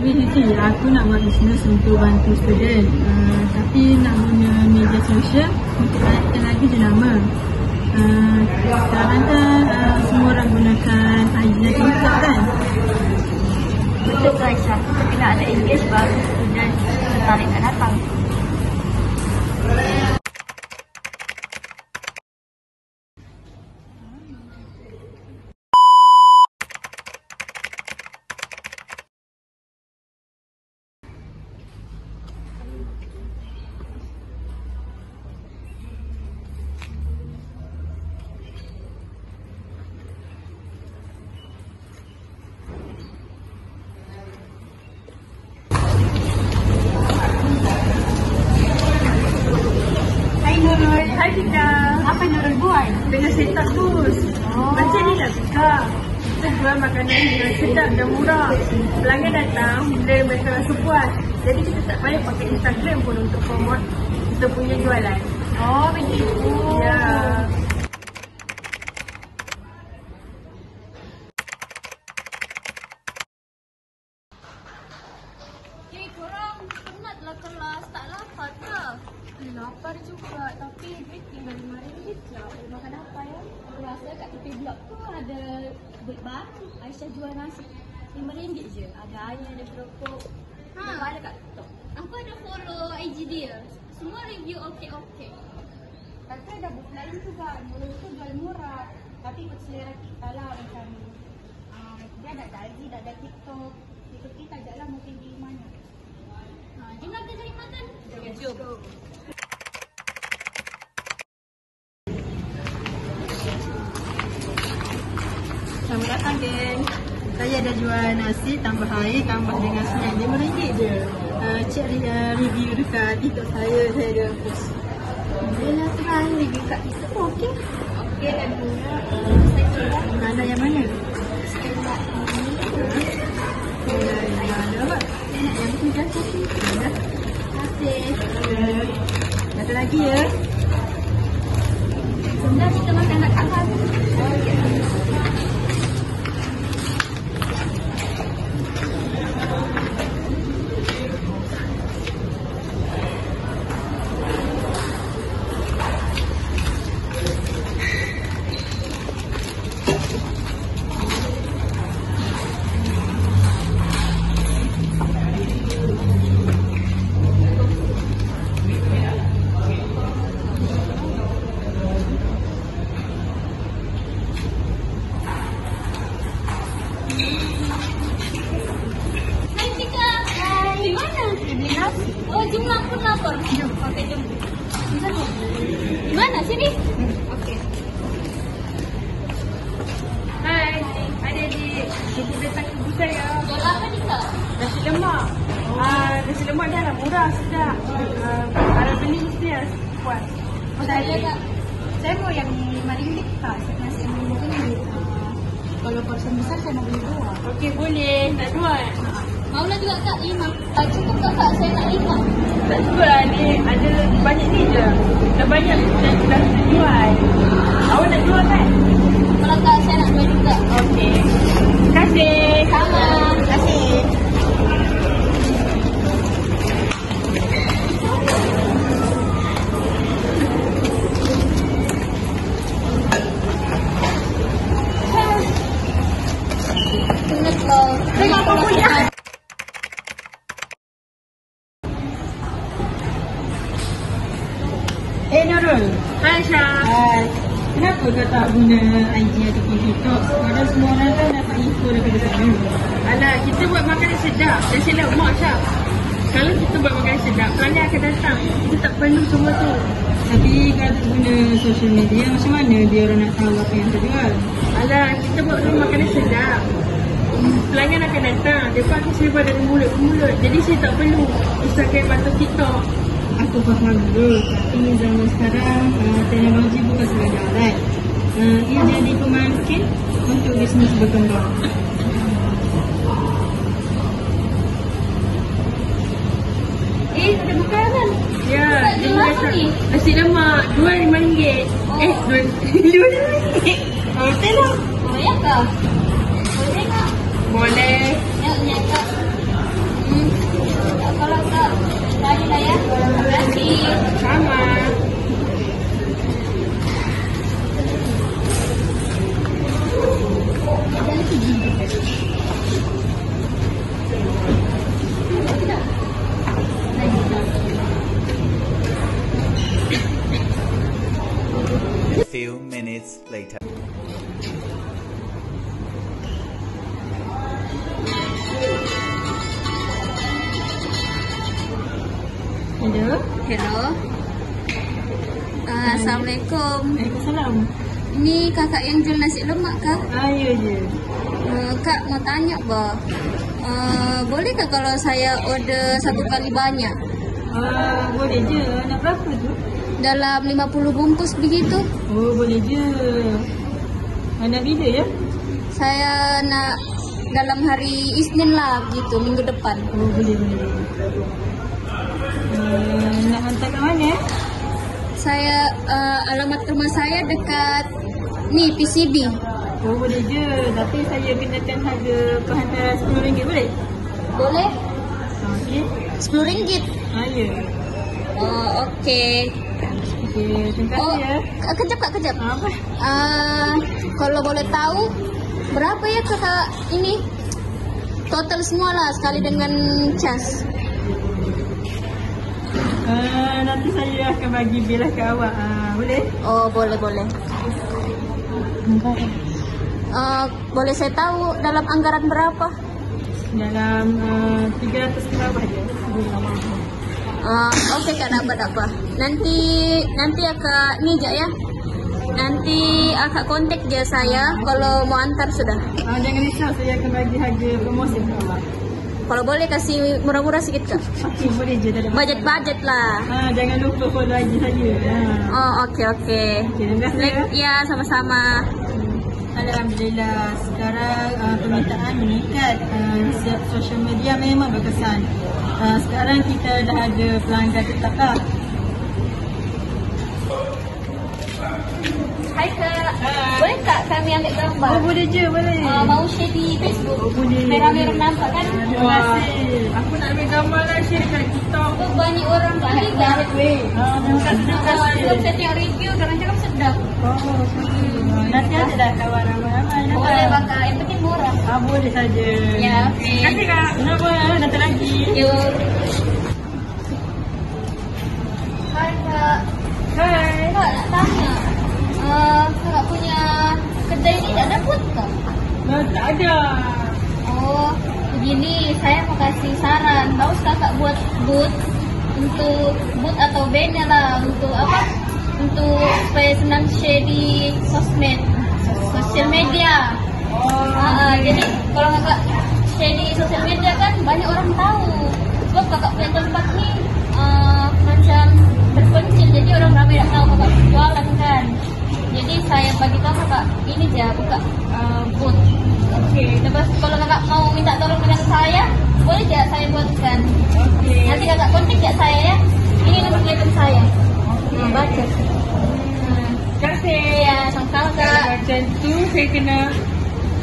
Sisi aku nak buat bisnes untuk bantu student, tapi nak guna media sosial untuk naikkan lagi jenama. Sekarang kan semua orang gunakan IG dan TikTok kan. Betul ke Aisyah? Tapi nak ada engage baru student tertarik nak datang. Hai Tika. Apa yang Nurul buat? Dengan setup bus. Macam ni lah Tika. Kita jual makanan yang sedap dan murah. Pelanggan datang bila mereka rasa puas. Jadi kita tak payah pakai Instagram pun untuk promote kita punya jualan. Oh, begitu. Ya. Korang penatlah kelas, tak lapar ke? Lapar juga, tapi duit tinggal RM5 je. Boleh makan apa ya? Aku rasa kat tepi blok tu ada duit baru. Aisyah jual nasi RM5 je. Ada air, ada keropok. Ada kat TikTok. Aku ada follow IG dia. Semua review okey-okey. Kata ada booth lain juga. Nurul tu jual murah. Tapi ikut selera kita lah macam dia ada IG, ada TikTok. Ikut kita je lah mungkin di mana. Jom lah kita cari makan. Jom. Selamat datang geng. Saya ada jual nasi tambah air tambah dengan snack RM5 je. Cek review dekat TikTok saya ada post. Bila try review kat TikTok okey. Okey dan guna saya cuba. Anda yang mana? Saya nak ini. Ada apa? Saya nak yang tiga kopi. Ada. Terima kasih. Ada lagi ya? Sebentar kita makan nak kawan. Oh, jumlah pun lapar. Jom. Okey, jom. Di mana? Sini? Okey. Hai, adik-adik. Kita datang ke ibu saya. Jual apa ni kak? Nasi lemak. Nasi lemak dah lah murah, sedap. Kalau beli mesti lah puas. Saya kak. Saya mau yang RM5 tak? Nasi yang RM5. Kalau porsi besar saya mau beli 2. Okey, boleh. Tak 2. Maulah juga kak 5. Cukup tak kak? Saya nak 5. Tak cukup lah ni. Ada banyak ni je. Dah banyak dah jual. Awak nak jual kan? Kalau kak saya nak jual juga. Okey. Terima kasih. Sama. Terima kasih. Tengok apa punya. Nurul. Hai Syah. Hai. Kenapa kau tak guna IG ataupun TikTok? Padahal semua orang kan dapat info daripada sana. Alah, kita buat makanan sedap. Nasi lemak Syah. Kalau kita buat makanan sedap, pelanggan akan datang. Kita tak perlu semua tu. Tapi kalau tak guna social media, macam mana dia orang nak tahu apa yang terjual? Alah, kita buat makanan sedap. Pelanggan akan datang. Mereka akan sebar dari mulut ke mulut. Jadi saya tak perlu Instagram atau TikTok. Aku faham dulu. Tapi zaman sekarang teknologi bukan sebagai alat. Ia jadi pemancing untuk bisnes berkembang. Ada makanan. Ya, Jual apa ni? nasi lemak RM2 RM5. Betul lah. Oh ya kak? Boleh kak? Boleh. Ya kak. Adila ya. Terima kasih. Sama. A few minutes later. Hello. Hello. Assalamualaikum. Waalaikumsalam. Ini kakak yang jual nasi lemak kah? Ya je. Kak mau tanya bah. Boleh tak kalau saya order satu kali banyak? Boleh je. Nak berapa tu? Dalam 50 bungkus begitu. Oh, boleh je. Nak bila ya? Saya nak dalam hari Isnin lah begitu, minggu depan. Oh, boleh. Nak hantar ke mana? Saya alamat rumah saya dekat ni PCB. Oh, boleh je. Tapi saya kenakan harga penghantaran RM10 boleh? Boleh? Okey. RM10. Ya. Oh, okey. Okey, terima kasih ya. Kejap kak, kejap. Apa? Kalau boleh tahu berapa ya kakak ini? Total semua lah sekali dengan cas. Nanti saya akan bagi bil ke awak. Boleh? Oh, boleh. Boleh saya tahu dalam anggaran berapa? Dalam 300 ke bawah je. Okey kak, dapat. Nanti akak ni je ya. Nanti akak kontak je saya kalau mau antar sudah. Jangan risau, saya akan bagi harga promosi ke awak. Kalau boleh kasih murah-murah sikit kak. Okey, boleh je. Budget lah. Jangan lupa follow IG saya. Oh, okey. Terima kasih ya. Ya, sama-sama. Alhamdulillah, sekarang permintaan meningkat. Sosial media memang berkesan. Sekarang kita dah ada pelanggan tetap lah. Hai kak, boleh tak kami ambil gambar? Oh, boleh je, boleh. Mau share di Facebook? Oh, boleh. Merah-merah nampak kan? Terima kasih. Aku nak ambil gambar lah, share kat TikTok. Banyak orang tak lihat. Terima kasih. Kalau saya tengok review, orang cakap sedap. Nanti ada dah kawan ramai-ramai. Boleh bang kak, yang penting murah. Boleh saja. Ya, okey. Terima kasih kak. Kenapa? Nanti lagi. Yuk. Hai kak. Hai. Kak nak tanya, kakak punya kedai ni tak ada booth kak? Tak ada. Oh, begini saya mau kasih saran. Bagus kakak buat booth untuk booth atau banner lah untuk apa? Untuk supaya senang share di sosial media. Jadi kalau kakak share di sosial media kan banyak orang tahu. Sebab kakak punya tempat ni macam terpencil, jadi orang ramai tak tahu kakak jualan kan. Jadi saya bagi tahu kakak ini je buka booth. Okey. Lepas kalau kakak mau minta tolong dengan saya, boleh je saya buatkan. Okey. Nanti kakak kontak je saya ya. Ini nomor telepon saya. Baca. Terima kasih. Ya, sama-sama kak. Macam tu saya kena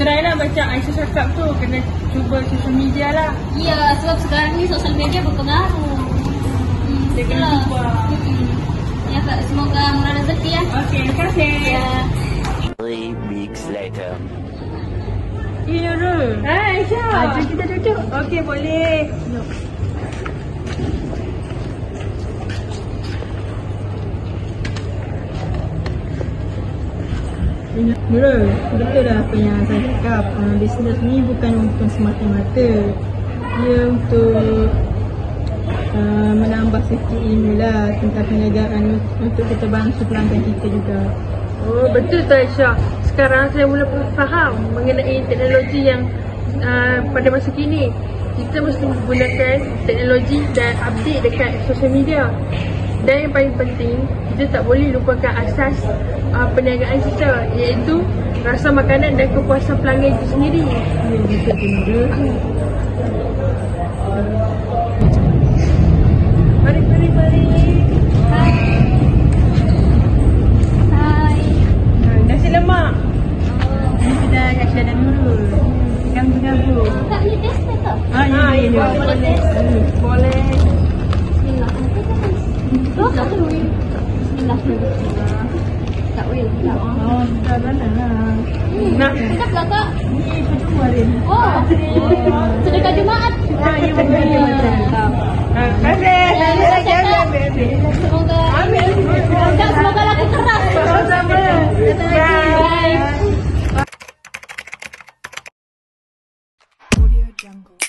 try lah baca Aisyah cakap tu. Kena cuba social media lah. Iya, sebab sekarang ni sosial media berpengaruh. Dia kena cuba. Ya kak, semoga murah rezeki ya. Okey, terima kasih. Ya. 3 weeks later. Nurul. Hai Aisyah. Jom kita duduk. Okey, boleh. Nurul, betul lah apa yang saya cakap. Bisnes ni bukan untuk semata-mata. Dia untuk menambah sifat ilmu lah tentang perniagaan untuk kita bantu pelanggan kita juga. Oh, betul tu Aisyah. Sekarang saya mula faham mengenai teknologi yang pada masa kini kita mesti menggunakan teknologi dan update dekat social media. Dan yang paling penting, kita tak boleh lupakan asas perniagaan kita, iaitu rasa makanan dan kepuasan pelanggan itu sendiri. Ya, betul tu Nurul. Mari. Hai. Nasi lemak. Ini sudah Aisyah dan Nurul. Ganggu. Kak ni tester tak? Ya. Boleh test? Boleh. Bismillah. Oh, tak tahu. Bismillahirrahmanirrahim. Tak boleh. Oh, dah mana lah. Nak. Sedap tak kak? Ni kedua ni. Oh, sedekah Jumaat. Ya, betul. Semoga Kak, semoga laku keras. Sama-sama. Bye. Audio Jungle.